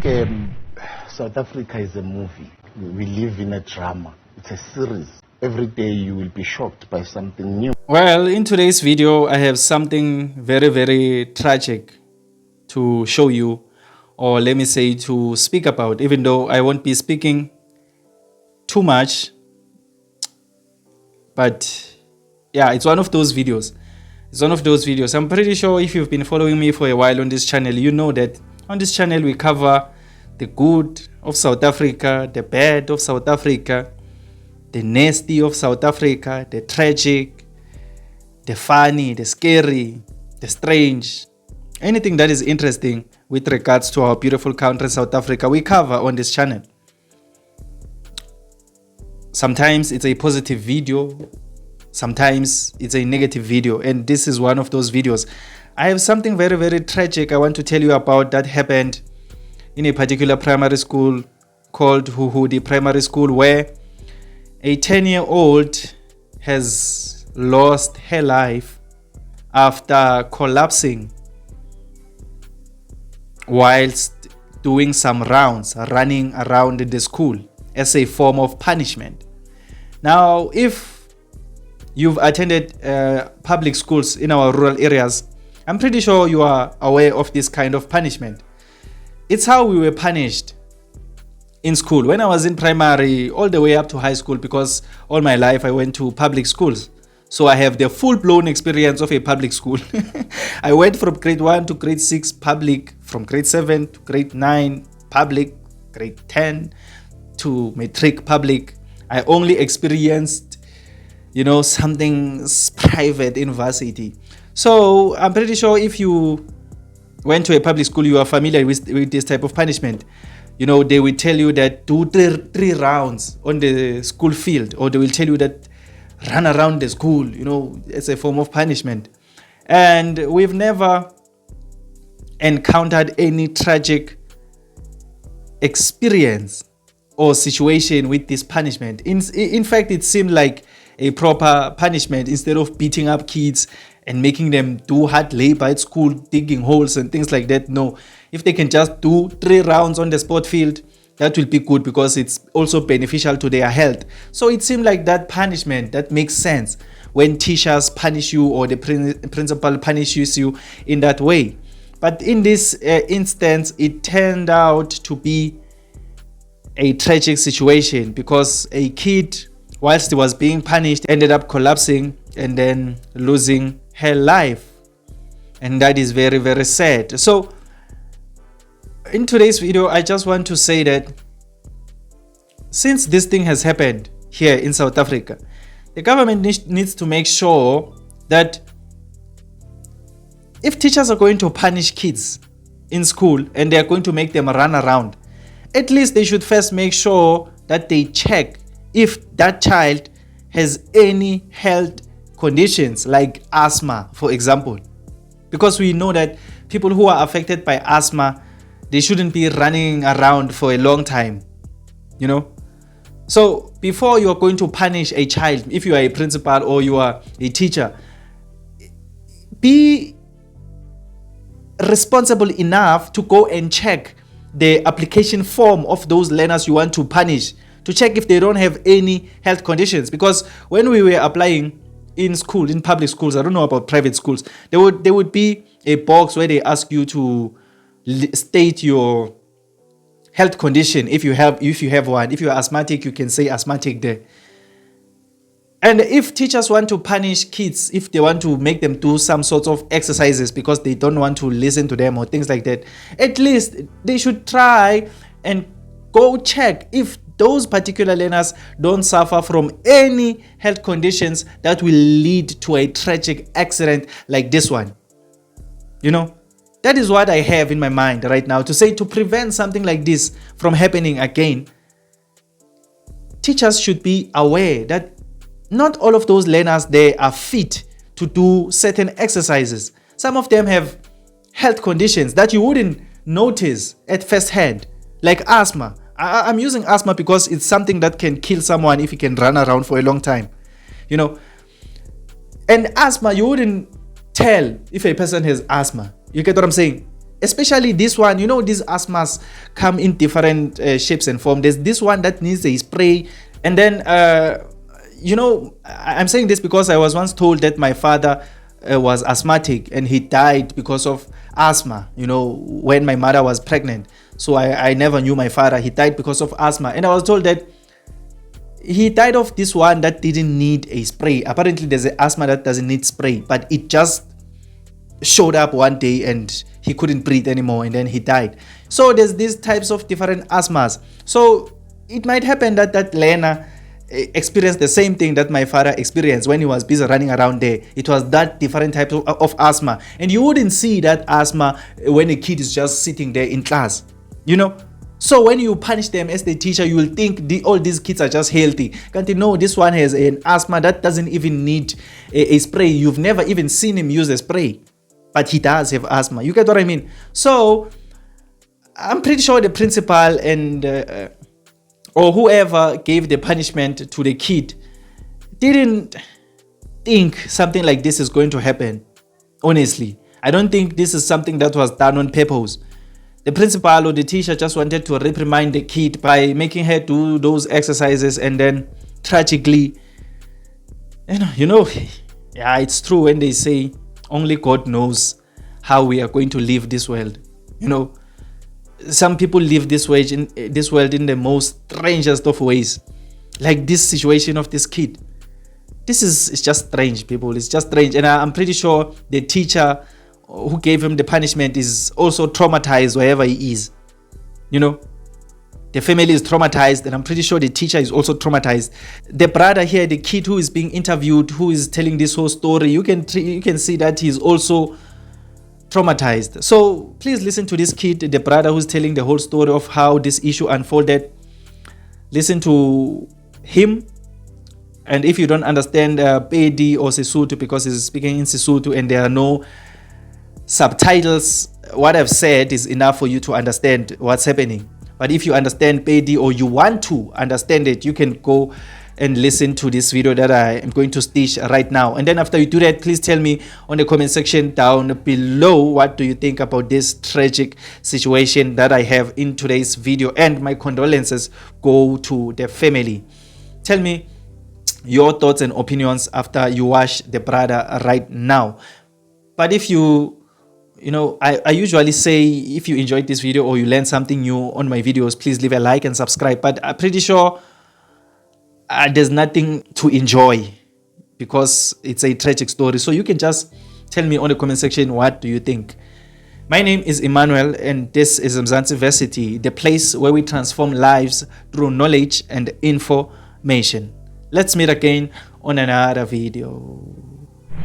Um, South Africa is a movie. We live in a drama. It's a series. Every day you will be shocked by something new. Well, in today's video, I have something very, very tragic to show you, or let me say to speak about, even though I won't be speaking too much. But yeah, it's one of those videos. I'm pretty sure if you've been following me for a while on this channel, you know that on this channel we cover the good of South Africa, the bad of South Africa, the nasty of South Africa, the tragic, the funny, the scary, the strange, anything that is interesting with regards to our beautiful country South Africa, we cover on this channel. Sometimes it's a positive video, sometimes it's a negative video, and this is one of those videos. I have something very, very tragic I want to tell you about that happened in a particular primary school called Huhudi Primary School, where a 10-year-old has lost her life after collapsing whilst doing some rounds, running around the school as a form of punishment. Now, if you've attended public schools in our rural areas, I'm pretty sure you are aware of this kind of punishment. It's how we were punished in school. When I was in primary, all the way up to high school, because all my life I went to public schools. So I have the full-blown experience of a public school. I went from grade 1 to grade 6 public, from grade 7 to grade 9 public, grade 10 to matric public. I only experienced, something private in varsity. So I'm pretty sure if you went to a public school, you are familiar with this type of punishment. They will tell you that do three rounds on the school field, or they will tell you that run around the school, as a form of punishment. And we've never encountered any tragic experience or situation with this punishment. In fact, it seemed like a proper punishment instead of beating up kids and making them do hard labor at school, digging holes and things like that. No, if they can just do 3 rounds on the sport field, that will be good, because it's also beneficial to their health. So it seemed like that punishment, that makes sense when teachers punish you or the principal punishes you in that way. But in this instance, it turned out to be a tragic situation, because a kid, whilst he was being punished, ended up collapsing and then losing her life. And that is very, very sad. So in today's video, I just want to say that since this thing has happened here in South Africa, the government needs to make sure that if teachers are going to punish kids in school and they are going to make them run around, at least they should first make sure that they check if that child has any health conditions like asthma, for example. Because we know that people who are affected by asthma, they shouldn't be running around for a long time, So before you are going to punish a child, if you are a principal or you are a teacher, be responsible enough to go and check the application form of those learners you want to punish, to check if they don't have any health conditions. Because when we were applying in school, in public schools, I don't know about private schools, there would be a box where they ask you to state your health condition if you have one. If you're asthmatic, you can say asthmatic there. And if teachers want to punish kids, if they want to make them do some sorts of exercises because they don't want to listen to them or things like that, at least they should try and go check if those particular learners don't suffer from any health conditions that will lead to a tragic accident like this one. That is what I have in my mind right now to say, to prevent something like this from happening again. Teachers should be aware that not all of those learners there are fit to do certain exercises. Some of them have health conditions that you wouldn't notice at first hand, like asthma. I'm using asthma because it's something that can kill someone if he can run around for a long time, And asthma, you wouldn't tell if a person has asthma. You get what I'm saying? especially this one, you know, these asthmas come in different shapes and form. There's this one that needs a spray, and then you know, I'm saying this because I was once told that my father was asthmatic and he died because of asthma, you know, when my mother was pregnant. So I never knew my father. He died because of asthma, and I was told that he died of this one that didn't need a spray. Apparently there's an asthma that doesn't need spray, but it just showed up one day and he couldn't breathe anymore, and then he died. So there's these types of different asthmas. So it might happen that learner experienced the same thing that my father experienced when he was busy running around there. It was that different type of asthma, and you wouldn't see that asthma when a kid is just sitting there in class, you know. So when you punish them as the teacher, you will think all these kids are just healthy. Can't you know this one has an asthma that doesn't even need a spray? You've never even seen him use a spray, but he does have asthma. You get what I mean? So I'm pretty sure the principal and or whoever gave the punishment to the kid didn't think something like this is going to happen. Honestly, I don't think this is something that was done on purpose. The principal or the teacher just wanted to reprimand the kid by making her do those exercises, and then tragically, you know, yeah, it's true when they say only God knows how we are going to live this world. You know, some people live this way in this world in the most strangest of ways, like this situation of this kid. It's just strange, people. It's just strange, and I'm pretty sure the teacher who gave him the punishment is also traumatized wherever he is. You know, the family is traumatized, and I'm pretty sure the teacher is also traumatized. The brother here, the kid who is being interviewed, who is telling this whole story, you can see that he's also traumatized. So please listen to this kid, the brother who's telling the whole story of how this issue unfolded. Listen to him. And if you don't understand Pedi or Sesotho, because he's speaking in Sesotho and there are no subtitles, what I've said is enough for you to understand what's happening. But if you understand Pedi or you want to understand it, you can go and listen to this video that I am going to stitch right now. And then after you do that, please tell me on the comment section down below, what do you think about this tragic situation that I have in today's video. And my condolences go to the family. Tell me your thoughts and opinions after you watch the brother right now. But if you know, I usually say if you enjoyed this video or you learned something new on my videos, please leave a like and subscribe. But I'm pretty sure there's nothing to enjoy because it's a tragic story. So you can just tell me on the comment section, what do you think? My name is Emmanuel, and this is Mzansi Versity, the place where we transform lives through knowledge and information. Let's meet again on another video.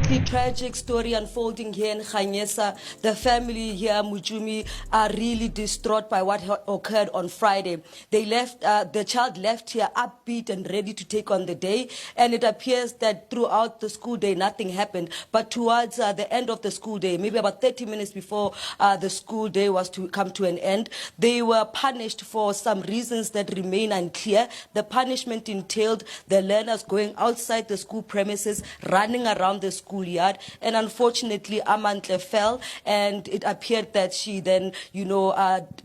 The tragic story unfolding here in Khanyesa. The family here, Mujumi, are really distraught by what occurred on Friday. They left, the child left here upbeat and ready to take on the day, and it appears that throughout the school day nothing happened. But towards the end of the school day, maybe about 30 minutes before the school day was to come to an end, they were punished for some reasons that remain unclear. The punishment entailed the learners going outside the school premises, running around the school yard, and unfortunately Amantle fell, and it appeared that she then,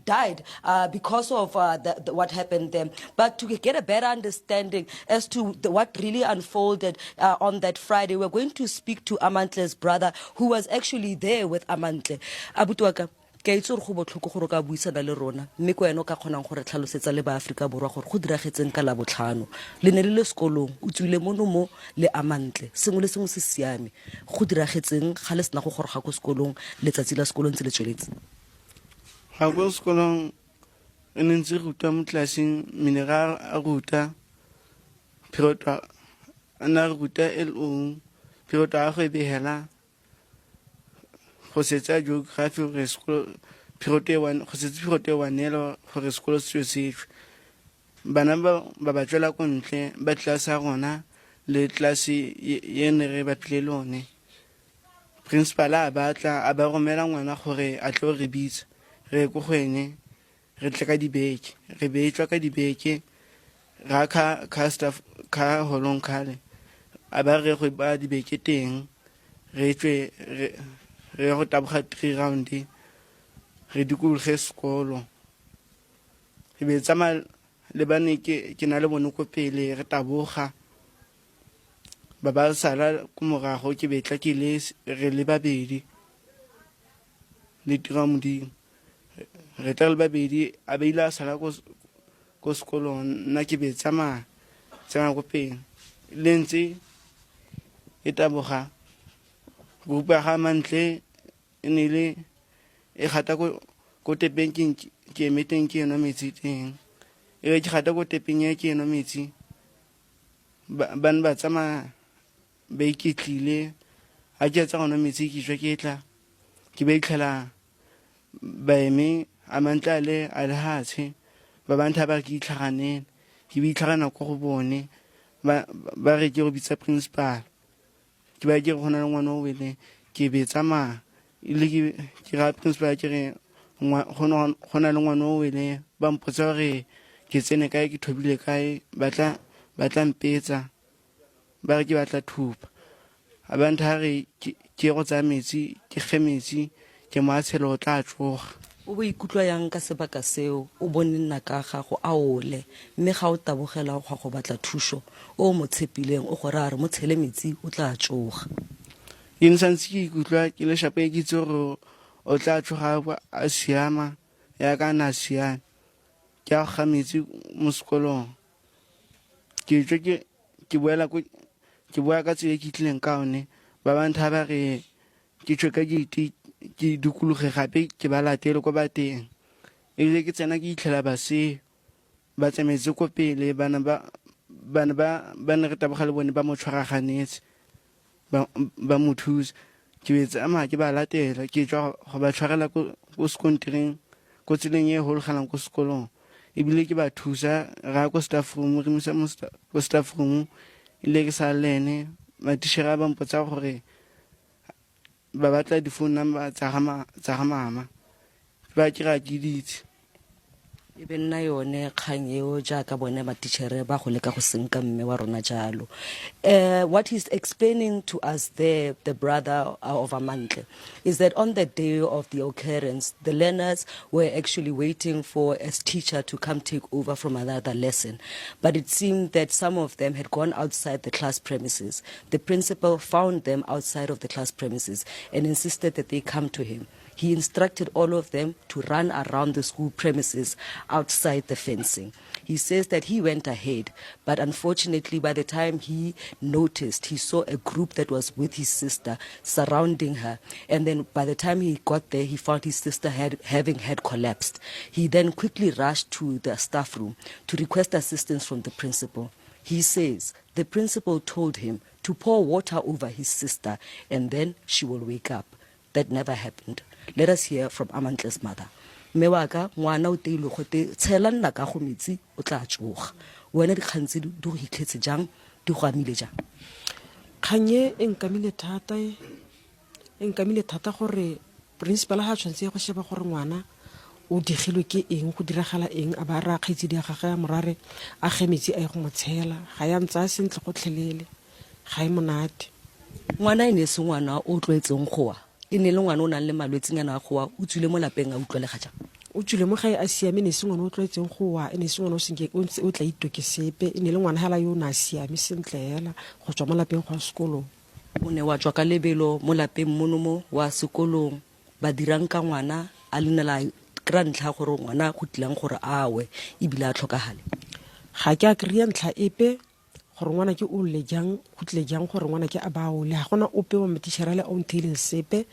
died because of what happened there. But to get a better understanding as to what really unfolded on that Friday, we're going to speak to Amantle's brother, who was actually there with Amantle. Abutuaka, ke itse go botlhoko gore ka buisana le rona mme ko eno ka kgonang gore tlhalosetsa le ba Afrika borwa gore go diragetseng ka la botlhano le ne le sekolong o tswile mono mo le Amantle sengwe le sengwe se siame go diragetseng ga le sena go goroga go sekolong letsatsi la sekolong tse le tsweletse ga go sekolong ene ntse ruta mo tlaseng mineral a ruta pirota ana ruta lo pirota go behela go setsa geography gore sekolo pirote one go setsa pirote one nelo gore sekolo se se bana ba tswela ko ntle ba tlase a gona le tlase ye ne re batlile lone principal a batla a ba romela ngwana gore a tlo re bitsa re go gwene re tle ka dibeke re beetswa ka dibeke ra ka staff ka holong khale a ba re go ba dibeke teng re tswe re go taboga 3 round re dikologe sekolo e be tsamaya le bane ke na le bone ko pele re taboga ba ba sala ko morago ke betla ke re le babedi le tira modimo re tla le babedi a beile a sala ko sekolong nna ke be tsamaya ko pele le ntse e taboga grupo ya ga Mantle e ne le e gata ko tepeng ke emeteng ke eno metsi teng e re ke gata ko tepeng ya ke eno metsi ba ne ba tsamaya ba iketlile a ke tsa gona metsi ke jwa ke tla ke ba itlhela ba eme a Mantle a le hatshe ba bantha ba ke itlhaganela ke ba itlhagana ko go bone ba re ke go bitsa principal ke ba ke go na le ngwana o wele ke be tsamaya ile ke ga principal ke re go na le ngwana o wele ba mpotsa gore ke tsene kae ke thobile kae ba tla mpetsa ba re ke batla thupa a bantha re ke go tsaya metsi ke ge metsi ke mo a tshelo o tla tsoga o bo ikutlwa yang ka sebaka seo o bone nna ka gago a ole mme ga o tabogela go batla thuso o mo tshepileng o gore a re mo tshele metsi o tla tsoga yin santse ke ikutlwa ke le shape ke itse gore o tla tsoga a siama ya ka na siame ke a ga metsi mo sekolong ke tswe ke boela ka tsela ke tlileng ka one ba bantha ba re ke tswe ka ke dikologe gape ke ba latele ko bateng e le ke tsena ke itlhela ba tsametse ko pele bana ba ne re taboga le bone ba mo tshwaraganetse ba mo thusa ke be tsamaya ke ba latela ke tswa go ba tshwarela ko sekontereng ko tseleng e hologalang ko sekolong ebile ke ba thusa ra ko staff room re misa ko staff room ile ke sa lene matishera ba mpotsa gore ba batla di-phone number tsa ga mama ba ke ra ke ditse e be nna yone kgang eo jaaka bone matitšhere ba go leka go senka mme wa rona jalo what he's explaining to us there, the brother of Amantle, is that on the day of the occurrence the learners were actually waiting for a teacher to come take over from another lesson, but it seemed that some of them had gone outside the class premises. The principal found them outside of the class premises and insisted that they come to him. He instructed all of them to run around the school premises outside the fencing. He says that he went ahead, but unfortunately by the time he noticed, he saw a group that was with his sister surrounding her, and then by the time he got there, he found his sister having collapsed. He then quickly rushed to the staff room to request assistance from the principal. He says the principal told him to pour water over his sister and then she will wake up. That never happened. Let us hear from Amantle's mother. Mewaka ngwana o teile go te tshela nna ka go metsi o tla tsoga. Wena di khantse di go hitletse jang di go amile jang. Khanye enkamile thata gore principal ha tshwantse go sheba gore ngwana o digilwe ke eng go diragala eng a ba ra kgitsi di gagwe a morare a gemetsi a go motshela ga ya ntsa sentle go tlhelele ga e monate ngwana ene se ngwana o tlwetseng goa e ne le ngwana o nang le malwetseng a goa o tswile mo lapeng a utlwelega jang o tswile mo gae a siame ne se ngwana o tlwetseng goa ene se ngwana o senke o tla itoke sepe ene le ngwana hala yo na siame sentle hela go tswa mo lapeng go sekolo o ne wa tswa ka lebelo mo lapeng monomo wa sekolong ba dirang ka ngwana a lenela kra ntlha gore ngwana go tlang gore awe e bila a tlhokagale ga ke a kriya ntlha epe gore ngwana ke o le jang go tle jang gore ngwana ke a bao le ga gona ope wa matitšherale o ntheileng sepe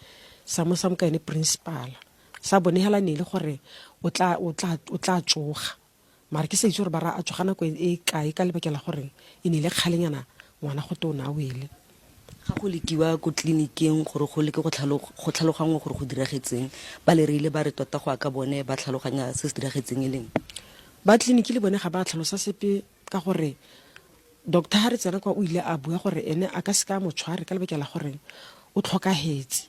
sa mo ka ene principal sa bone hela ne le gore o tla tsoga mara ke se itse gore ba ra a tsogana ko e kae ka lebakela gore e ne le kgalenyana ngwana go tona wele ga go lekiwa ko tleliniking gore go leke go tlhalogangwa gore go diragetseng ba le reile ba re tota go aka bone ba tlhaloganya se se diragetseng e leng ba tleliniki le bone ga ba tlhalosa sepe ka gore doctor ha re tsena kwa o ile a bua gore ene a ka se ka motshware ka lebakela gore o tlhokagetse